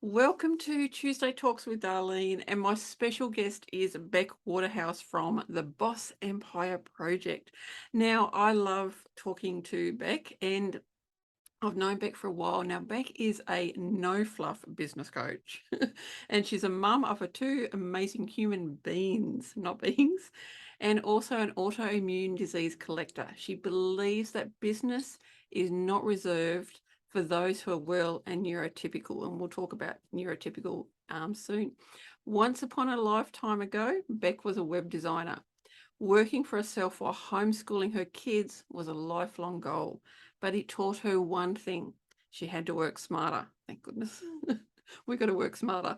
Welcome to Tuesday Talks with Darleen, and my special guest is Bec Waterhouse from the Boss Empire Project. Now, I love talking to Bec, and I've known Bec for a while now. Bec is a no fluff business coach, and she's a mum of two amazing human beings, not beings, and also an autoimmune disease collector. She believes that business is not reserved for those who are well and neurotypical, and we'll talk about neurotypical soon. Once upon a lifetime ago, Bec was a web designer. Working for herself while homeschooling her kids was a lifelong goal, but it taught her one thing: she had to work smarter. Thank goodness. We've got to work smarter.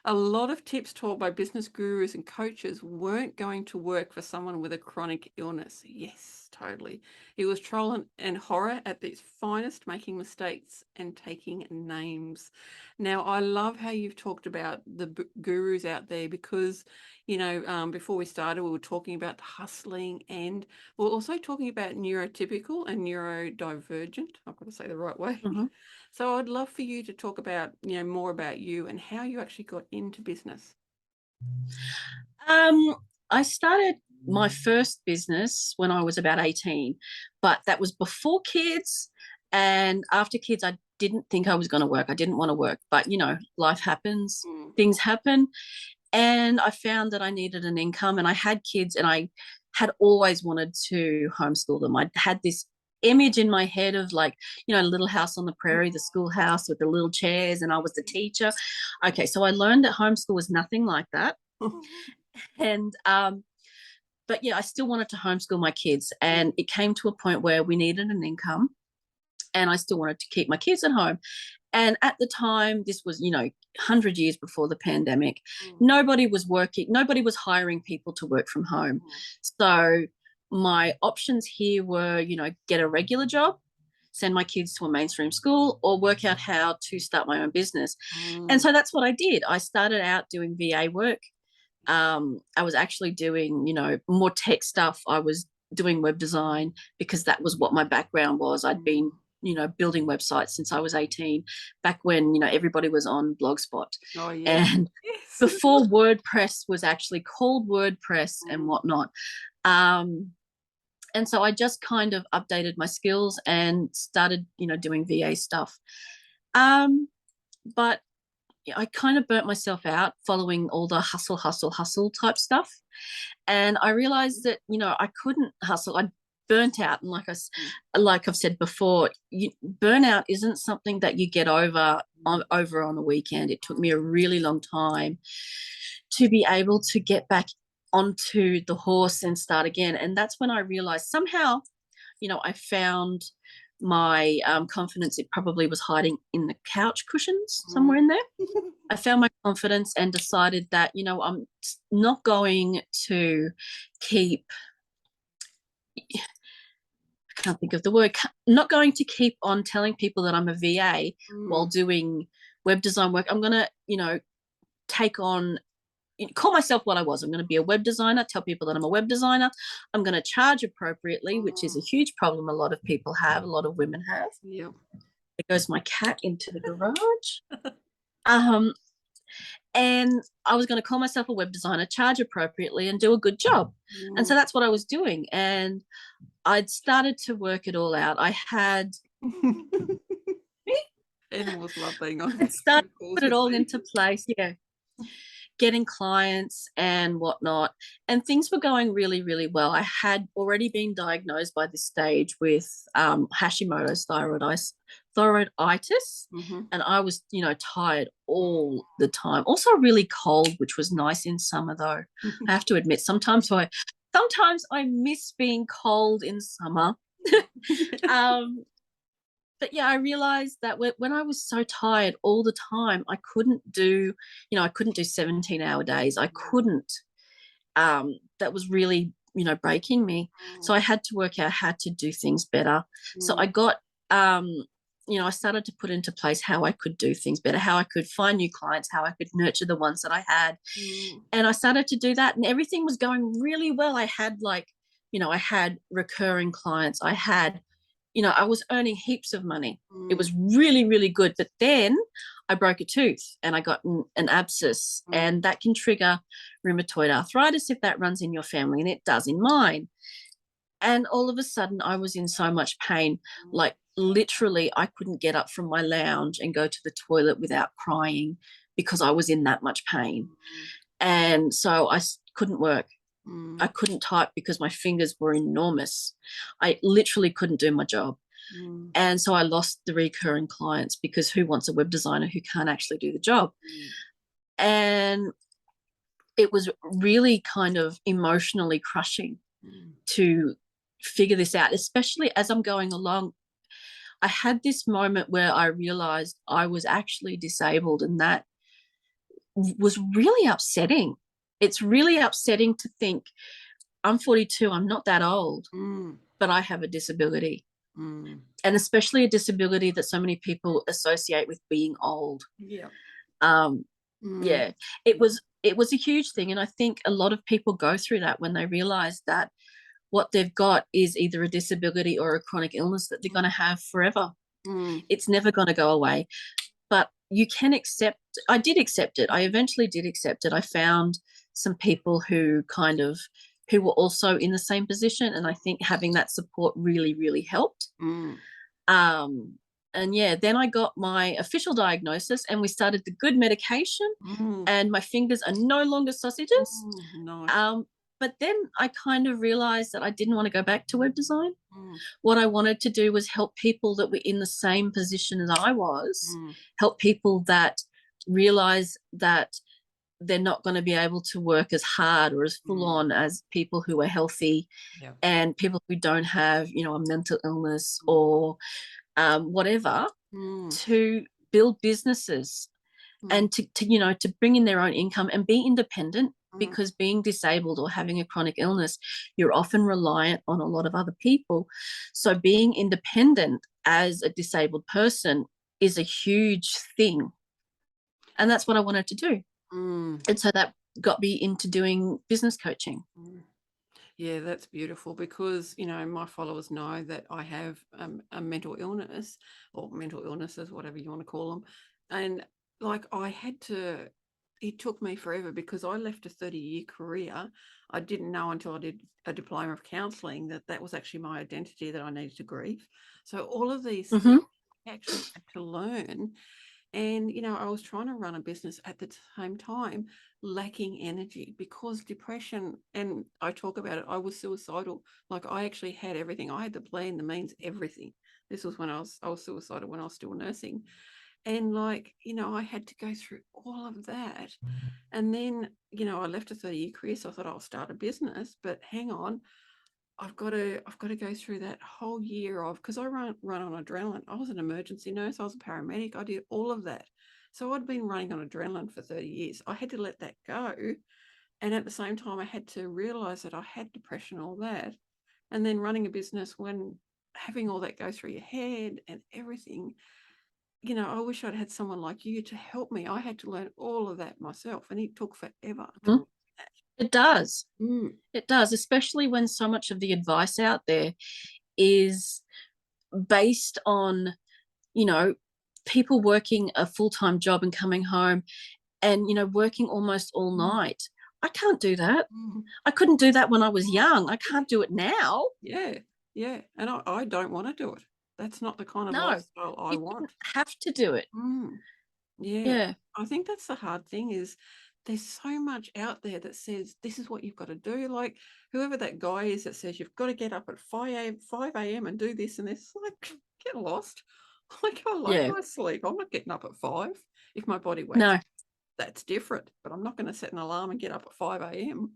A lot of tips taught by business gurus and coaches weren't going to work for someone with a chronic illness. Yes, totally. It was trial and horror at its finest, making mistakes and taking names. Now, I love how you've talked about the gurus out there because, before we started, we were talking about hustling, and we're also talking about neurotypical and neurodivergent. I've got to say the right way. Mhm. So I'd love for you to talk about, more about you and how you actually got into business. Um, I started my first business when I was about 18, but that was before kids. And after kids, I didn't think I was going to work. I didn't want to work, but life happens, Mm. things happen. And I found that I needed an income, and I had kids, and I had always wanted to homeschool them. I had this image in my head of, like, Little House on the Prairie, the schoolhouse with the little chairs, and I was the teacher. Okay, so I learned that homeschool was nothing like that. And but yeah, I still wanted to homeschool my kids, and it came to a point where we needed an income, and I still wanted to keep my kids at home. And at the time, this was 100 years before the pandemic. Mm. Nobody was working, nobody was hiring people to work from home. So my options here were, get a regular job, send my kids to a mainstream school, or work out how to start my own business. And Mm. so that's what I did. I started out doing VA work. I was actually doing, more tech stuff. I was doing web design because that was what my background was. I'd been, building websites since I was 18, back when, everybody was on Blogspot. Oh, yeah. And Yes. before WordPress was actually called WordPress and Mm. whatnot. And so I just kind of updated my skills and started, doing VA stuff. But I kind of burnt myself out following all the hustle, hustle, hustle type stuff. And I realized that, I couldn't hustle. I burnt out. And like I've said before, burnout isn't something that you get over on a weekend. It took me a really long time to be able to get back onto the horse and start again. And that's when I realized somehow, I found my confidence. It probably was hiding in the couch cushions somewhere in there. I found my confidence and decided that, I'm not going to keep, I can't think of the word, not going to keep on telling people that I'm a VA while Mm. doing web design work. I'm going to, take on, call myself what I was. I'm going to be a web designer, tell people that I'm a web designer. I'm going to charge appropriately, which is a Mm. huge problem a lot of people have, a lot of women have. Yep. There goes my cat into the garage. Um, and I was going to call myself a web designer, charge appropriately, and do a good job. And Mm. so that's what I was doing. And I'd started to work it all out. I had Animals love being on I'd started to calls put it with all me. into place, getting clients and whatnot. And things were going really, really well. I had already been diagnosed by this stage with Hashimoto's thyroiditis. Mm-hmm. And I was, tired all the time. Also really cold, which was nice in summer though. I have to admit, sometimes I miss being cold in summer. um, but yeah, I realized that when I was so tired all the time, I couldn't do 17-hour days. I couldn't. That was really, breaking me. So I had to work out how to do things better. So Mm. I got, I started to put into place how I could do things better, how I could find new clients, how I could nurture the ones that I had. Mm. And I started to do that, and everything was going really well. I had I had recurring clients. I was earning heaps of money. It Mm. was really, really good. But then I broke a tooth and I got an abscess, and that can trigger rheumatoid arthritis if that runs in your family, and it does in mine. And all of a sudden, I was in so much pain, like literally, I couldn't get up from my lounge and go to the toilet without crying because I was in that much pain. And so I couldn't work. I couldn't type because my fingers were enormous. I literally couldn't do my job. And so I lost the recurring clients because who wants a web designer who can't actually do the job? And it was really kind of emotionally crushing to figure this out, especially as I'm going along. I had this moment where I realized I was actually disabled, and that was really upsetting. It's really upsetting to think I'm 42, I'm not that old, but I have a disability. And especially a disability that so many people associate with being old. Yeah. Yeah, it was a huge thing. And I think a lot of people go through that when they realize that what they've got is either a disability or a chronic illness that they're going to have forever. It's never going to go away. But you can accept, I did accept it. I eventually did accept it. I found some people who were also in the same position. And I think having that support really, really helped. And yeah, then I got my official diagnosis and we started the good medication, and my fingers are no longer sausages. Nice. But then I kind of realized that I didn't want to go back to web design. What I wanted to do was help people that were in the same position as I was, help people that realize that they're not going to be able to work as hard or as full on as people who are healthy, and people who don't have, a mental illness or whatever, to build businesses and to bring in their own income and be independent, because being disabled or having a chronic illness, you're often reliant on a lot of other people. So being independent as a disabled person is a huge thing. And that's what I wanted to do. And so that got me into doing business coaching. Yeah, that's beautiful, because, my followers know that I have a mental illness, or mental illnesses, whatever you want to call them. And like it took me forever, because I left a 30-year career. I didn't know until I did a diploma of counselling that was actually my identity, that I needed to grieve. So all of these things I actually had to learn. And, I was trying to run a business at the same time, lacking energy, because depression, and I talk about it, I was suicidal. Like, I actually had everything. I had the plan, the means, everything. This was when I was suicidal, when I was still nursing. And I had to go through all of that. And then, I left a 30-year career, so I thought I'll start a business. But hang on, I've got to go through that whole year of, because I run on adrenaline. I was an emergency nurse. I was a paramedic. I did all of that. So I'd been running on adrenaline for 30 years. I had to let that go. And at the same time, I had to realize that I had depression, all that. And then running a business, when having all that go through your head and everything, I wish I'd had someone like you to help me. I had to learn all of that myself, and it took forever to learn that. It does. It does, especially when so much of the advice out there is based on, people working a full-time job and coming home and, working almost all night. I can't do that. I couldn't do that when I was young. I can't do it now. Yeah. And I don't want to do it. That's not the kind of No, lifestyle I you want. have to do it. Yeah. I think that's the hard thing, is there's so much out there that says this is what you've got to do. Like, whoever that guy is that says you've got to get up at 5 a.m. and do this and this, like, get lost. Like, I like my sleep. I'm not getting up at 5. If my body wakes No. up, that's different. But I'm not going to set an alarm and get up at 5 a.m.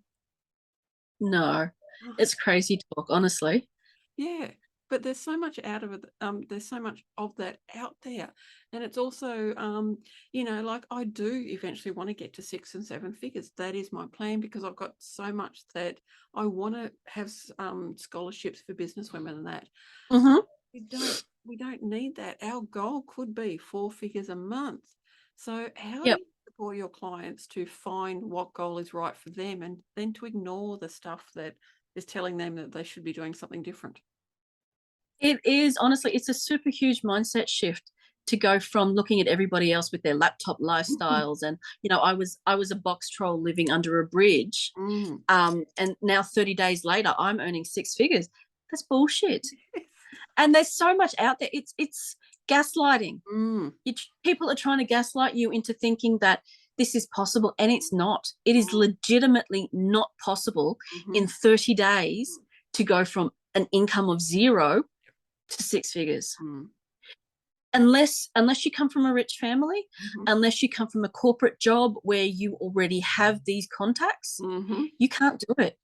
No, it's crazy talk, honestly. Yeah, but there's so much out of it. There's so much of that out there, and it's also, like, I do eventually want to get to 6 and 7 figures. That is my plan, because I've got so much that I want to have scholarships for business women and that. We don't need that. Our goal could be 4 figures a month. So how do you support your clients to find what goal is right for them, and then to ignore the stuff that is telling them that they should be doing something different? It is, honestly, it's a super huge mindset shift, to go from looking at everybody else with their laptop lifestyles and, you know, I was a box troll living under a bridge, and now 30 days later I'm earning six figures. That's bullshit. And there's so much out there. It's gaslighting. People are trying to gaslight you into thinking that this is possible, and it's not. It is legitimately not possible in 30 days to go from an income of 0 to six figures. Unless you come from a rich family, unless you come from a corporate job where you already have these contacts, you can't do it.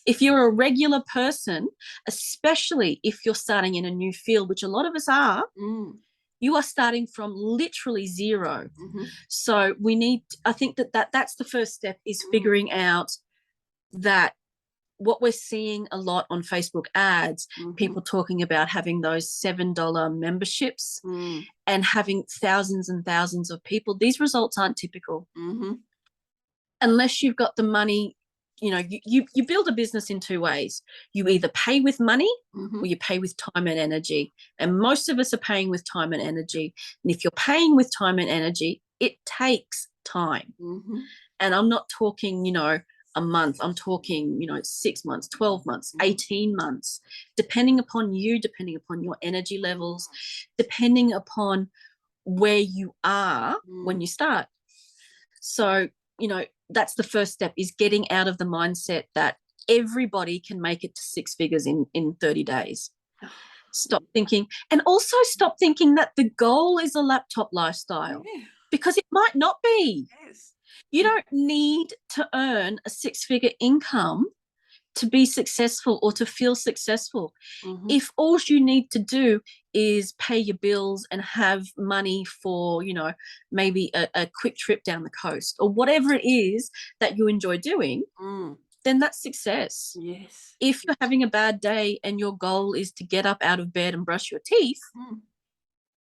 If you're a regular person, especially if you're starting in a new field, which a lot of us are, you are starting from literally 0. So I think that's the first step, is figuring out that what we're seeing a lot on Facebook ads, people talking about having those $7 memberships and having thousands and thousands of people. These results aren't typical. Unless you've got the money. You know, you build a business in two ways. You either pay with money or you pay with time and energy. And most of us are paying with time and energy. And if you're paying with time and energy, it takes time. And I'm not talking, you know, a month. I'm talking, you know, 6 months, 12 months, 18 months, depending upon you, depending upon your energy levels, depending upon where you are when you start. So, you know, that's the first step, is getting out of the mindset that everybody can make it to six figures in 30 days. Stop thinking, and also stop thinking that the goal is a laptop lifestyle, because it might not be. You don't need to earn a six-figure income to be successful or to feel successful. If all you need to do is pay your bills and have money for, you know, maybe a quick trip down the coast or whatever it is that you enjoy doing, then that's success. If you're having a bad day and your goal is to get up out of bed and brush your teeth,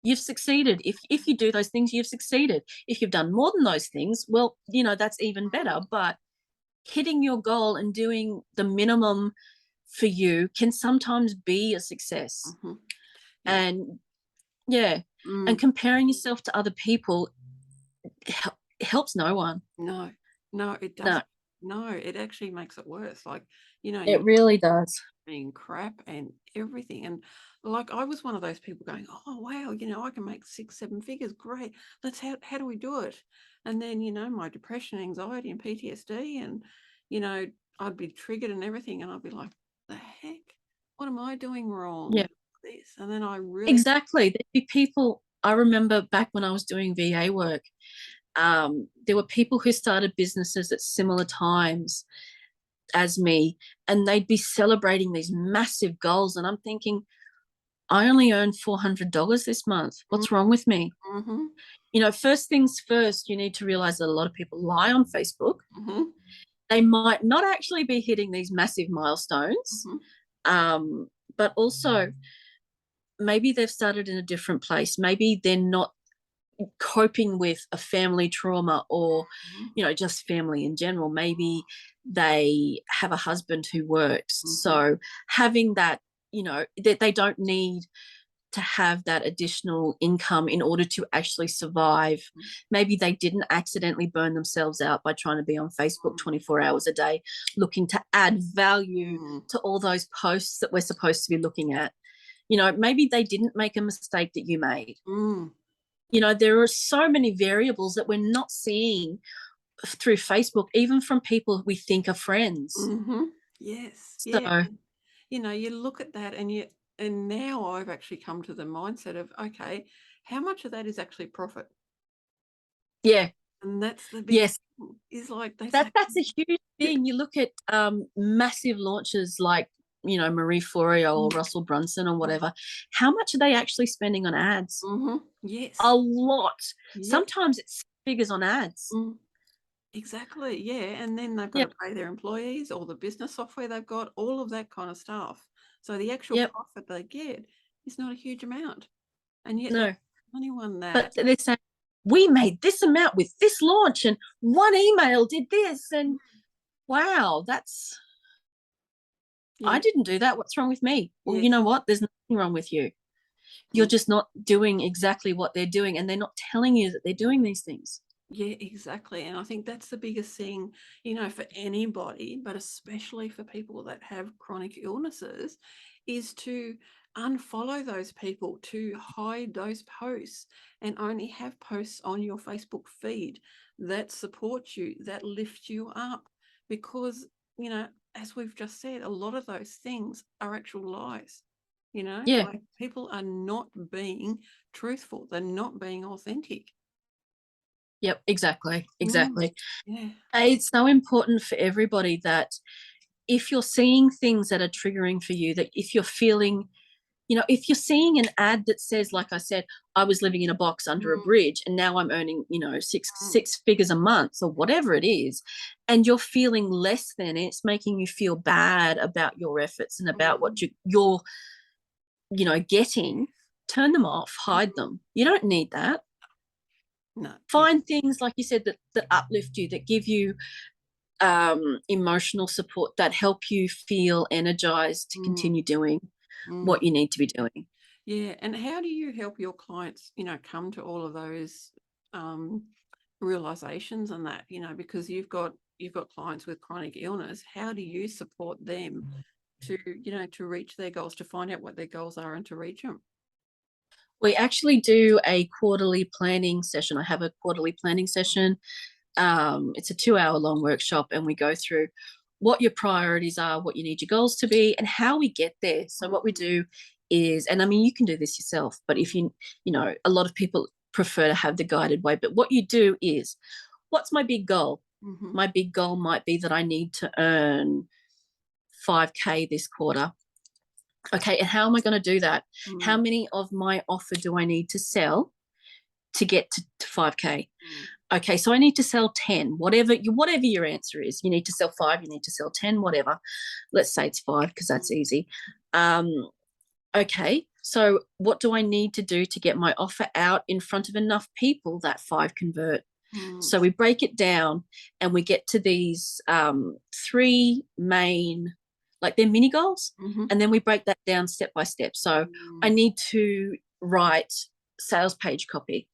you've succeeded. If you do those things, you've succeeded. If you've done more than those things, well, you know, that's even better. But hitting your goal and doing the minimum for you can sometimes be a success. And and comparing yourself to other people helps no one. No, it doesn't. No, it actually makes it worse. Like, you know, it really does. Being crap and everything. And like, I was one of those people going, oh wow, you know, I can make 6-7 figures, great, how do we do it? And then, you know, my depression, anxiety and PTSD, and, you know, I'd be triggered and everything, and I'd be like, the heck, what am I doing wrong? This. And then I really there'd be people. I remember back when I was doing VA work, there were people who started businesses at similar times as me, and they'd be celebrating these massive goals, and I'm thinking, I only earned $400 this month. What's wrong with me? You know, first things first, you need to realize that a lot of people lie on Facebook. They might not actually be hitting these massive milestones, but also maybe they've started in a different place. Maybe they're not coping with a family trauma, or, you know, just family in general. Maybe they have a husband who works. So having that, you know, that they don't need to have that additional income in order to actually survive. Maybe they didn't accidentally burn themselves out by trying to be on Facebook 24 hours a day, looking to add value to all those posts that we're supposed to be looking at. You know, maybe they didn't make a mistake that you made. You know, there are so many variables that we're not seeing through Facebook, even from people we think are friends. So, you know, you look at that, and now I've actually come to the mindset of, okay, how much of that is actually profit? And that's the big thing, is like that's a huge thing. You look at massive launches like, you know, Marie Forleo or Russell Brunson or whatever. How much are they actually spending on ads? A lot. Sometimes it's figures on ads. Exactly, and then they've got to pay their employees, all the business software they've got, all of that kind of stuff. So the actual profit they get is not a huge amount. And yet the only one that... But they're saying, we made this amount with this launch, and one email did this, and wow, that's... I didn't do that. What's wrong with me? Well, you know what? There's nothing wrong with you. you're just not doing exactly what they're doing, and they're not telling you that they're doing these things. Yeah, exactly. And I think that's the biggest thing, for anybody, but especially for people that have chronic illnesses, is to unfollow those people, to hide those posts, and only have posts on your Facebook feed that support you, that lift you up. Because, as we've just said, a lot of those things are actual lies. Yeah. Like, people are not being truthful, they're not being authentic. Yep, exactly. Mm, Exactly. yeah. It's so important for everybody that if you're seeing things that are triggering for you, that if you're feeling, if you're seeing an ad that says, like I said, I was living in a box under a Mm, bridge and now I'm earning, six mm, six figures a month or whatever it is, and you're feeling less than, it's making you feel bad about your efforts and about what mm. you're, getting, turn them off, hide them. You don't need that. No, Find things, like you said, that uplift you, that give you emotional support, that help you feel energized to mm, continue doing mm. what you need to be doing. Yeah, and how do you help your clients, come to all of those um, realizations and that, because you've got clients with chronic illness. How do you support them to reach their goals, to find out what their goals are and to reach them? We actually do a quarterly planning session. I have a quarterly planning session. It's a 2 hour long workshop, and we go through what your priorities are, what you need your goals to be, and how we get there. So, what we do is, and I mean, you can do this yourself, but if a lot of people prefer to have the guided way, but what you do is, what's my big goal? Mm-hmm. My big goal might be that I need to earn 5K this quarter. Okay, and how am I going to do that? How Mm, many of my offer do I need to sell to get to 5K? mm, Okay, so I need to sell 10, whatever your answer is. You need to sell 5, you need to sell 10, whatever. Let's say it's 5 because that's easy. Um, okay, so what do I need to do to get my offer out in front of enough people that 5 convert? mm, So we break it down and we get to these 3 main, like they're mini goals, mm-hmm. and then we break that down step by step. So I Mm, need to write sales page copy.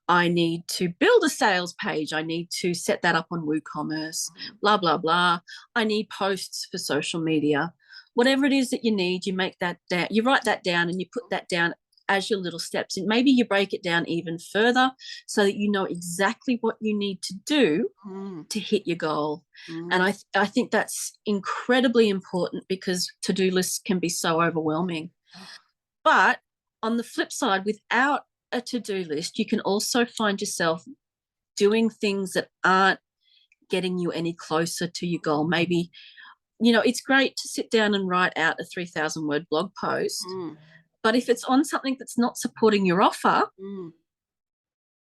I need to build a sales page. I need to set that up on WooCommerce, mm, blah, blah, blah. I need posts for social media. Whatever it is that you need, you make that down, you write that down and you put that down as your little steps. And maybe you break it down even further so that you know exactly what you need to do mm, to hit your goal. And mm. I think that's incredibly important because to-do lists can be so overwhelming. But on the flip side, without a to-do list, you can also find yourself doing things that aren't getting you any closer to your goal. Maybe, it's great to sit down and write out a 3,000 word blog post, Mm, but if it's on something that's not supporting your offer, mm.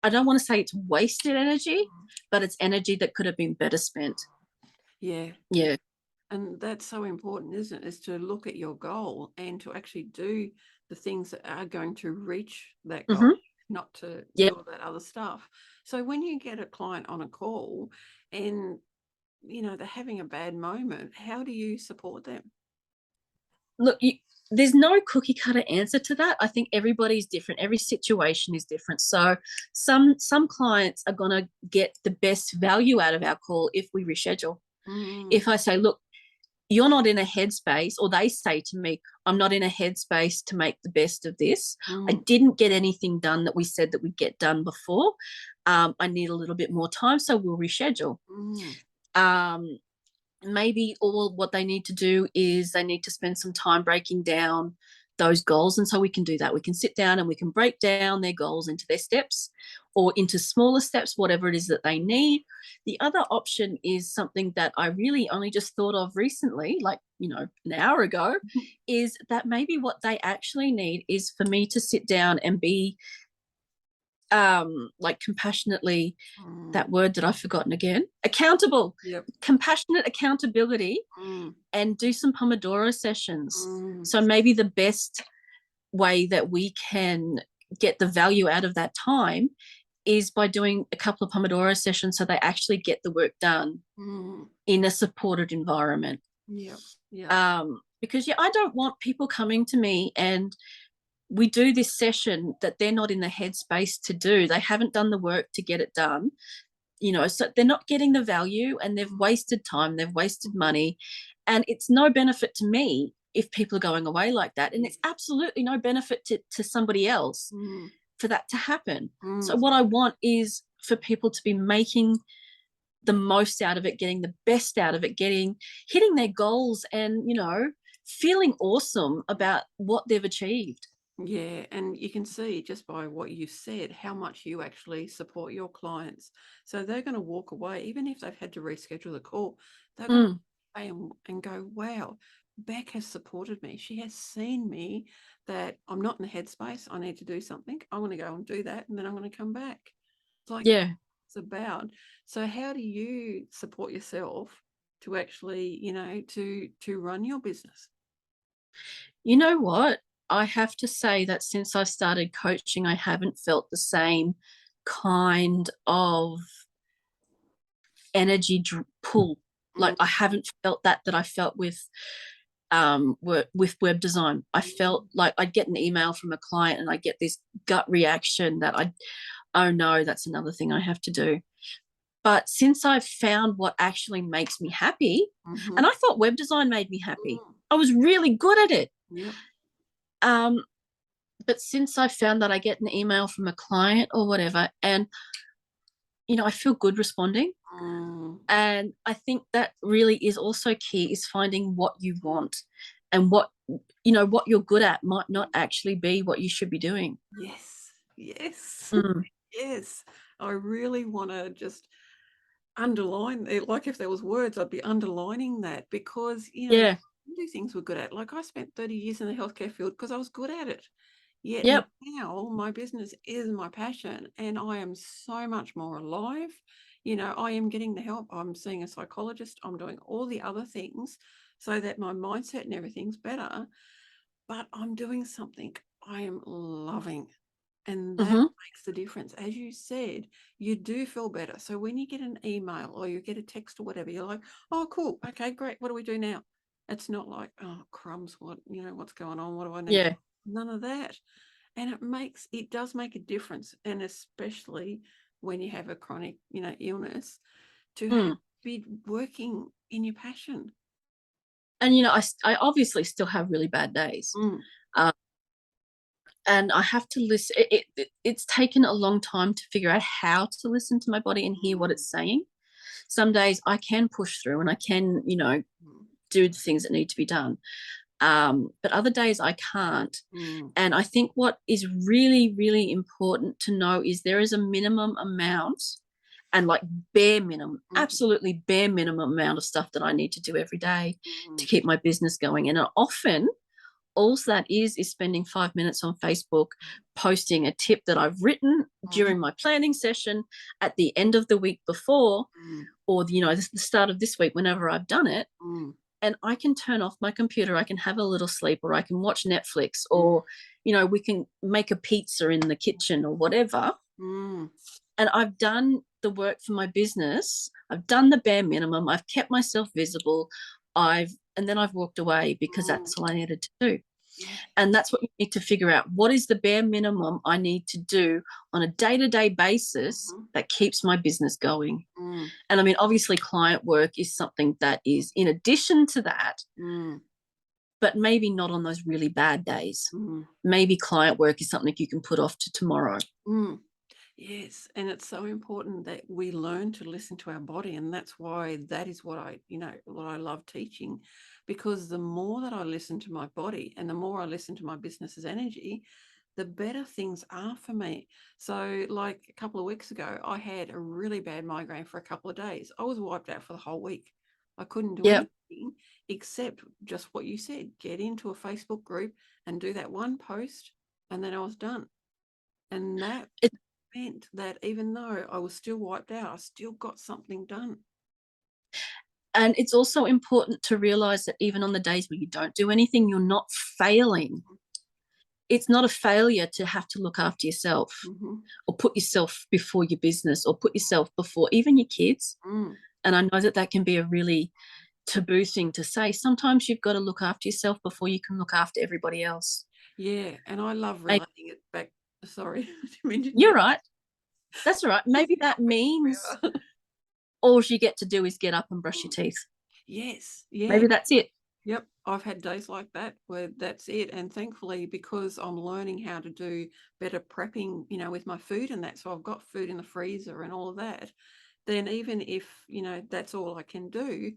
I don't want to say it's wasted energy, but it's energy that could have been better spent. Yeah. Yeah. And that's so important, isn't it? Is to look at your goal and to actually do the things that are going to reach that goal, Mm-hmm. not to Yeah. do all that other stuff. So when you get a client on a call and, they're having a bad moment, how do you support them? Look, there's no cookie cutter answer to that. I think everybody's different. Every situation is different. So some clients are going to get the best value out of our call if we reschedule. Mm, If I say, look, you're not in a headspace, or they say to me, I'm not in a headspace to make the best of this. I mm, didn't get anything done that we said that we'd get done before. I need a little bit more time, so we'll reschedule. mm, Um, Maybe all what they need to do is they need to spend some time breaking down those goals, and so we can do that. We can sit down and we can break down their goals into their steps or into smaller steps, whatever it is that they need. The other option is something that I really only just thought of recently, like an hour ago, is that maybe what they actually need is for me to sit down and be like compassionately, mm. that word that I've forgotten again, accountable, Yep. compassionate accountability, Mm, and do some Pomodoro sessions. mm, So maybe the best way that we can get the value out of that time is by doing a couple of Pomodoro sessions so they actually get the work done mm. in a supported environment. Yep. Yep. Because, yeah, I don't want people coming to me and we do this session that they're not in the headspace to do. They haven't done the work to get it done, so they're not getting the value, and they've wasted time, they've wasted money, and it's no benefit to me if people are going away like that. And it's absolutely no benefit to somebody else for that to happen. So what I want is for people to be making the most out of it, getting the best out of it, hitting their goals, and feeling awesome about what they've achieved. Yeah, and you can see just by what you said how much you actually support your clients. So they're going to walk away, even if they've had to reschedule the call, they're going to pay and go, wow, Bec has supported me. She has seen me that I'm not in the headspace. I need to do something. I want to go and do that, and then I'm going to come back. It's like, Yeah. it's about. So how do you support yourself to actually, to run your business? You know what? I have to say that since I started coaching, I haven't felt the same kind of energy pull. Like I haven't felt that I felt with web design. I felt like I'd get an email from a client and I get this gut reaction that oh no, that's another thing I have to do. But since I've found what actually makes me happy, and I thought web design made me happy, I was really good at it. Yep. But since I found that I get an email from a client or whatever, and I feel good responding. And I think that really is also key, is finding what you want, and what you're good at might not actually be what you should be doing. Yes. Yes. Mm. Yes. I really want to just underline it. Like if there was words, I'd be underlining that, because, Yeah. do things we're good at. Like I spent 30 years in the healthcare field because I was good at it. Yet Yep. now my business is my passion, and I am so much more alive. I am getting the help. I'm seeing a psychologist. I'm doing all the other things so that my mindset and everything's better. But I'm doing something I am loving. And that makes the difference. As you said, you do feel better. So when you get an email or you get a text or whatever, you're like, oh, cool. Okay, great. What do we do now? It's not like, oh, crumbs, what's going on? What do I need? Yeah. None of that. And it does make a difference. And especially when you have a chronic, illness, to be working in your passion. And I obviously still have really bad days. And I have to listen. It's taken a long time to figure out how to listen to my body and hear what it's saying. Some days I can push through and I can, do the things that need to be done. But other days I can't. And I think what is really, really important to know is there is a minimum amount, and like bare minimum, absolutely bare minimum amount of stuff that I need to do every day to keep my business going. And often all that is spending 5 minutes on Facebook, posting a tip that I've written during my planning session at the end of the week before, or the start of this week, whenever I've done it. And I can turn off my computer, I can have a little sleep, or I can watch Netflix, or we can make a pizza in the kitchen or whatever. And I've done the work for my business. I've done the bare minimum. I've kept myself visible. And then I've walked away, because that's all I needed to do. And that's what you need to figure out. What is the bare minimum I need to do on a day-to-day basis that keeps my business going? And I mean, obviously client work is something that is in addition to that, but maybe not on those really bad days. Maybe client work is something you can put off to tomorrow. Yes, and it's so important that we learn to listen to our body, and that's why that is what what I love teaching, because the more that I listen to my body and the more I listen to my business's energy, the better things are for me. So like a couple of weeks ago, I had a really bad migraine for a couple of days. I was wiped out for the whole week. I couldn't do anything except just what you said, get into a Facebook group and do that one post, and then I was done. And that meant that even though I was still wiped out, I still got something done. And it's also important to realize that even on the days where you don't do anything, you're not failing. It's not a failure to have to look after yourself, or put yourself before your business, or put yourself before even your kids. And I know that can be a really taboo thing to say. Sometimes you've got to look after yourself before you can look after everybody else. Yeah, and I love Maybe, relating it back. Sorry, I didn't mean to you're interrupt. right. That's all right. Just Maybe how that fickle we means are. all you get to do is get up and brush your Mm. teeth. Yes, yeah. Maybe that's it. Yep, I've had days like that where that's it. And thankfully, because I'm learning how to do better prepping, with my food and that, so I've got food in the freezer and all of that, then even if, that's all I can do,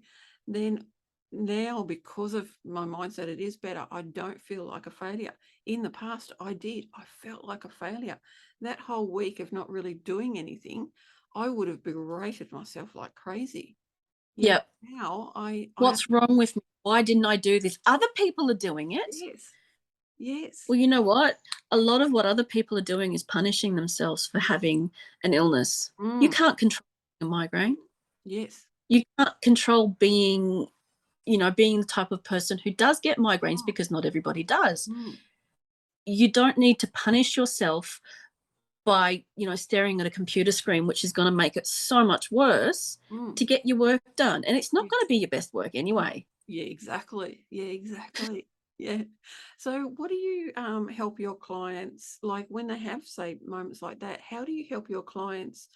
then now because of my mindset, it is better. I don't feel like a failure. In the past, I did. I felt like a failure. That whole week of not really doing anything, I would have berated myself like crazy. Yep. Now I What's wrong with me? Why didn't I do this? Other people are doing it. yes, yes. Well, you know what? A lot of what other people are doing is punishing themselves for having an illness. You Mm, can't control a migraine. yes. You can't control being the type of person who does get migraines, Mm, because not everybody does. mm, You don't need to punish yourself by, staring at a computer screen, which is going to make it so much worse mm, to get your work done. And it's not yes. going to be your best work anyway. Yeah, exactly. Yeah, exactly. Yeah. So what do you help your clients, like when they have, say, moments like that, how do you help your clients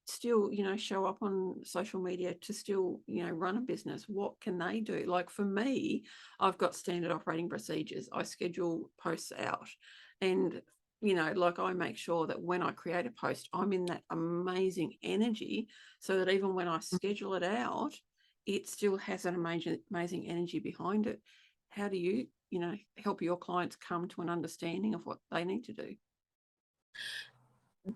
still, show up on social media to still, run a business? What can they do? Like for me, I've got standard operating procedures. I schedule posts out and, like I make sure that when I create a post, I'm in that amazing energy so that even when I schedule it out, it still has an amazing energy behind it. How do you, help your clients come to an understanding of what they need to do?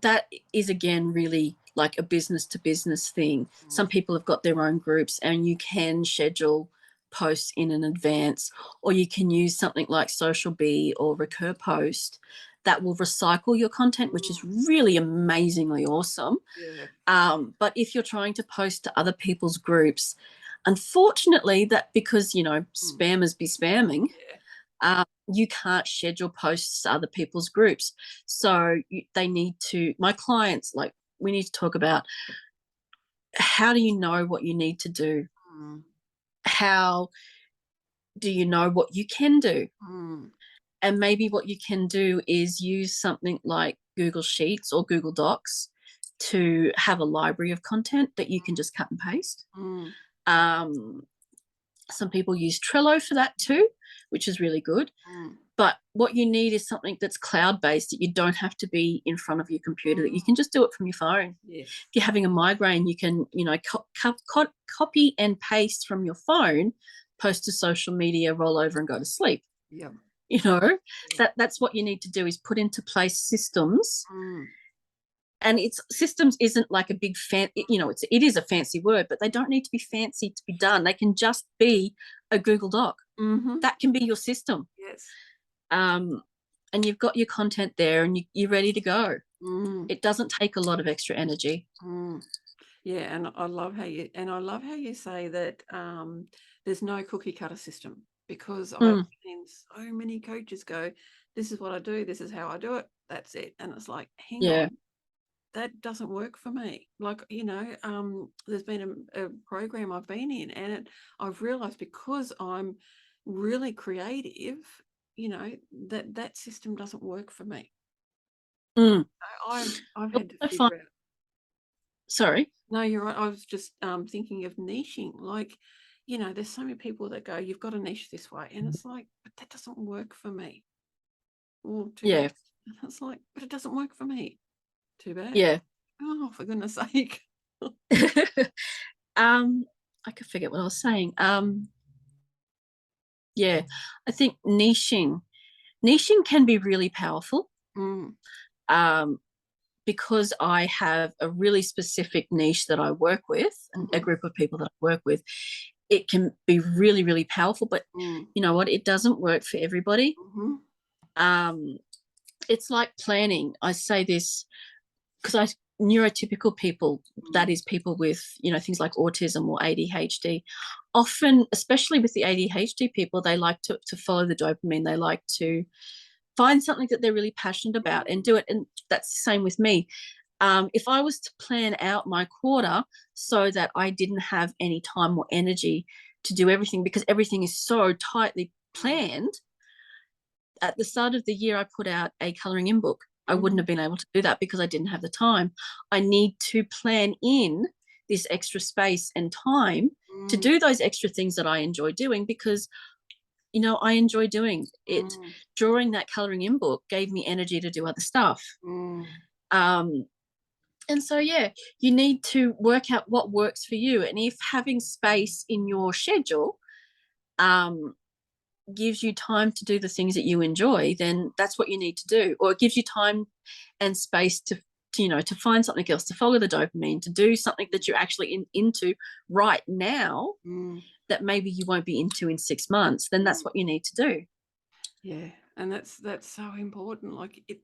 That is, again, really like a business to business thing. Mm, Some people have got their own groups, and you can schedule posts in advance, or you can use something like Social Bee or Recur Post that will recycle your content, which is mm, really amazingly awesome. yeah. But if you're trying to post to other people's groups, unfortunately, that because Mm, spammers be spamming, yeah. you can't schedule posts to other people's groups. So they need to, my clients, like, we need to talk about, how do you know what you need to do? Mm, How do you know what you can do? mm, And maybe what you can do is use something like Google Sheets or Google Docs to have a library of content that you can just cut and paste. mm, Um, some people use Trello for that too, which is really good. mm, But what you need is something that's cloud based, that you don't have to be in front of your computer, that you mm, can just do it from your phone. yes. If you're having a migraine, you can, copy and paste from your phone, post to social media, roll over and go to sleep. Yep. You know, Yeah. that's what you need to do, is put into place systems. Mm, And it's systems isn't like a big fan, it is a fancy word, but they don't need to be fancy to be done. They can just be a Google Doc. mm-hmm. That can be your system. Yes. um, and you've got your content there, and you're ready to go. Mm, It doesn't take a lot of extra energy. mm. Yeah, and I love how you say that there's no cookie cutter system, because I've Mm, seen so many coaches go, this is what I do, this is how I do it, that's it. And it's like, hang on, yeah. that doesn't work for me. Like, there's been a program I've been in, and I've realized, because I'm really creative, that system doesn't work for me. Mm. I've I had to also find, figure out. sorry. No, you're right. I was just thinking of niching. Like, there's so many people that go, you've got to niche this way. And it's like, but that doesn't work for me. Well, too bad. Yeah. And it's like, but it doesn't work for me. Too bad. Yeah. Oh, for goodness sake. um, I could forget what I was saying. Yeah, I think niching can be really powerful. Mm, Um, because I have a really specific niche that I work with, and a mm-hmm, group of people that I work with, it can be really, really powerful. But mm, you know what? It doesn't work for everybody. mm-hmm, Um, it's like planning. I say this because neurotypical people, that mm, is people with, things like autism or ADHD, often, especially with the ADHD people, they like to follow the dopamine. They like to find something that they're really passionate about and mm, do it. And that's the same with me. If I was to plan out my quarter so that I didn't have any time or energy to do everything, because everything is so tightly mm, planned, at the start of the year, I put out a colouring in book. I wouldn't have been able to do that because I didn't have the time. I need to plan in this extra space and time to do those extra things that I enjoy doing because, you know, I enjoy doing it. Drawing that colouring in book gave me energy to do other stuff. Um, and so, yeah, you need to work out what works for you. And if having space in your schedule gives you time to do the things that you enjoy, then that's what you need to do. Or it gives you time and space to you know, to find something else, to follow the dopamine, to do something that you're actually into right now that maybe you won't be into in 6 months, then that's what you need to do. Yeah, and that's so important. Like it,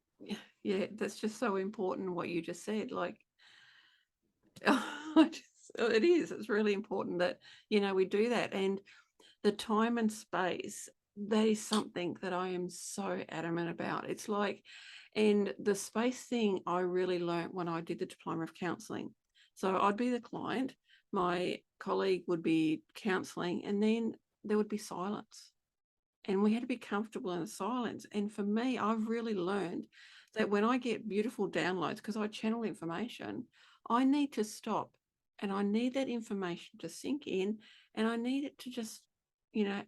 yeah, that's just so important what you just said. Like, it is. It's really important that we do that, and the time and space. That is something that I am so adamant about. It's like, and the space thing I really learnt when I did the diploma of counselling. So I'd be the client, my colleague would be counselling, and then there would be silence. And we had to be comfortable in the silence. And for me, I've really learned that when I get beautiful downloads, because I channel information, I need to stop and I need that information to sink in and I need it to you know,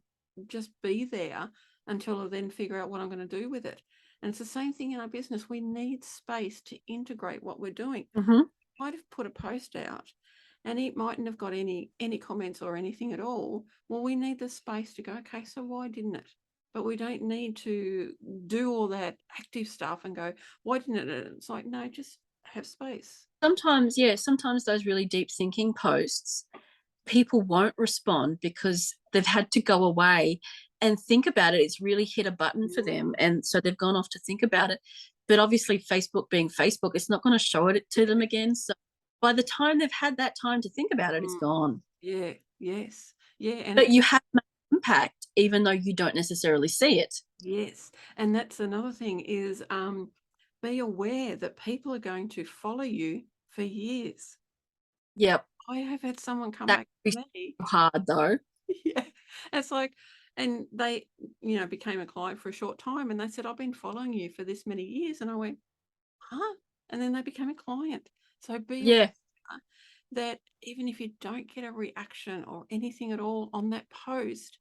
just be there until I then figure out what I'm going to do with it. And it's the same thing in our business. We need space to integrate what we're doing. Might have put a post out and it mightn't have got any comments or anything at all. Well, we need the space to go, okay, so why didn't it? But we don't need to do all that active stuff and go, why didn't it? It's like, no, just have space. Sometimes, yeah, sometimes those really deep thinking posts, people won't respond because they've had to go away and think about it. It's really hit a button for them. And so they've gone off to think about it. But obviously, Facebook being Facebook, it's not going to show it to them again. So by the time they've had that time to think about it, it's gone. Yeah, yes. Yeah. And but you have made an impact, even though you don't necessarily see it. yes. And that's another thing is be aware that people are going to follow you for years. Yep. I have had someone come That back could to be me. so hard though. Yeah. It's like, and they, became a client for a short time and they said, I've been following you for this many years. And I went, huh? And then they became a client. So be aware that even if you don't get a reaction or anything at all on that post,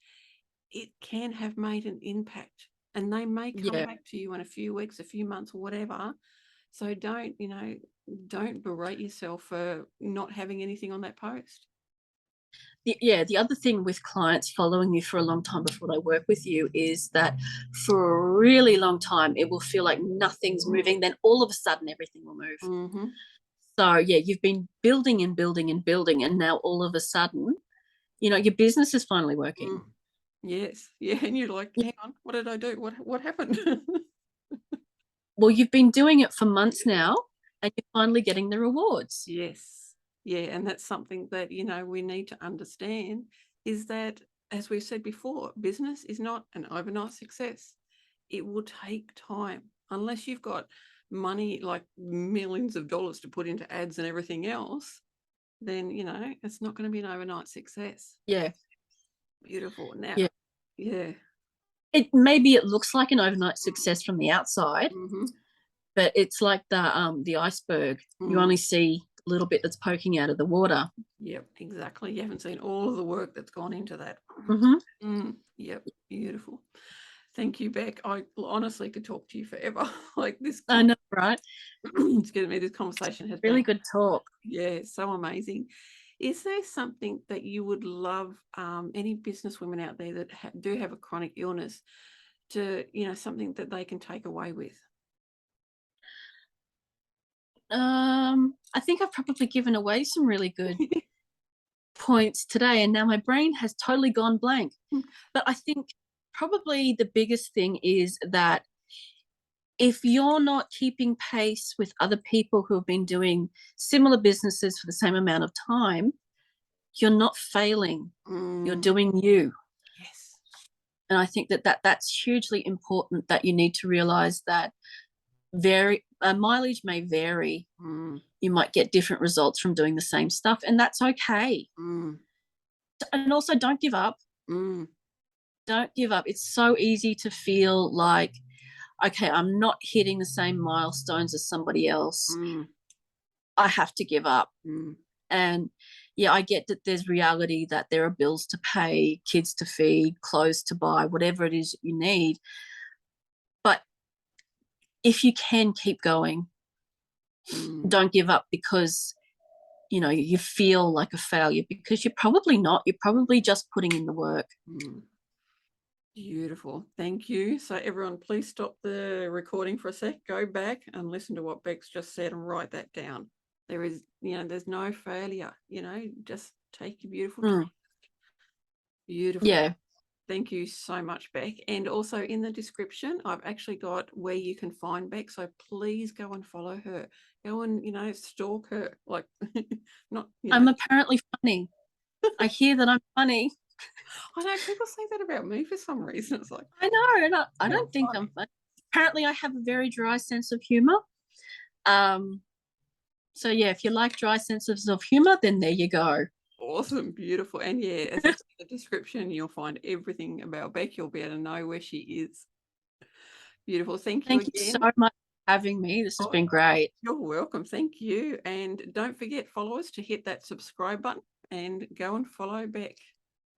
it can have made an impact. And they may come back to you in a few weeks, a few months, or whatever. So don't berate yourself for not having anything on that post. The other thing with clients following you for a long time before they work with you is that for a really long time it will feel like nothing's moving, then all of a sudden everything will move. So yeah, you've been building and building and building, and now all of a sudden, your business is finally working. Yes. Yeah. And you're like, hang on, what did I do? What happened? Well, you've been doing it for months now and you're finally getting the rewards. Yes. Yeah. And that's something that, we need to understand is that, as we've said before, business is not an overnight success. It will take time unless you've got money, like millions of dollars to put into ads and everything else, then, it's not going to be an overnight success. Yeah. Beautiful. Now, yeah. It looks like an overnight success from the outside, but it's like the iceberg. You only see a little bit that's poking out of the water. Yep, exactly. You haven't seen all of the work that's gone into that. Yep, beautiful. Thank you, Bec. I honestly could talk to you forever. Like this. I know, right? Excuse me. This conversation has really been good talk. Yeah, so amazing. Is there something that you would love any business women out there that do have a chronic illness to, something that they can take away with? I think I've probably given away some really good points today, and now my brain has totally gone blank. But I think probably the biggest thing is that if you're not keeping pace with other people who have been doing similar businesses for the same amount of time, you're not failing. You're doing you. Yes. And I think that's hugely important, that you need to realize that mileage may vary. You might get different results from doing the same stuff, and that's okay. And also, don't give up. don't give up. It's so easy to feel like, okay, I'm not hitting the same milestones as somebody else. Mm, I have to give up. mm, And yeah, I get that there's reality, that there are bills to pay, kids to feed, clothes to buy, whatever it is you need. But if you can, keep going. mm, Don't give up because you feel like a failure, because you're probably not. You're probably just putting in the work. mm. Beautiful. Thank you. So everyone, please stop the recording for a sec, go back and listen to what Bex just said and write that down. There is, there's no failure, just take your beautiful time. Mm, Beautiful. yeah. Thank you so much, Bec. And also in the description, I've actually got where you can find Bec. So please go and follow her. Go and, stalk her. Like, not, I'm apparently funny. I hear that I'm funny. I know people say that about me for some reason. It's like, I know, and I you're don't think funny. I'm funny. Apparently, I have a very dry sense of humor. So yeah, if you like dry senses of humor, then there you go. Awesome, beautiful. And yeah, as I said in the description, you'll find everything about Bec. You'll be able to know where she is. Beautiful. Thank you Thank you so again. much for having me. This has Oh, been great. you're welcome. Thank you. And don't forget, followers, to hit that subscribe button and go and follow Bec.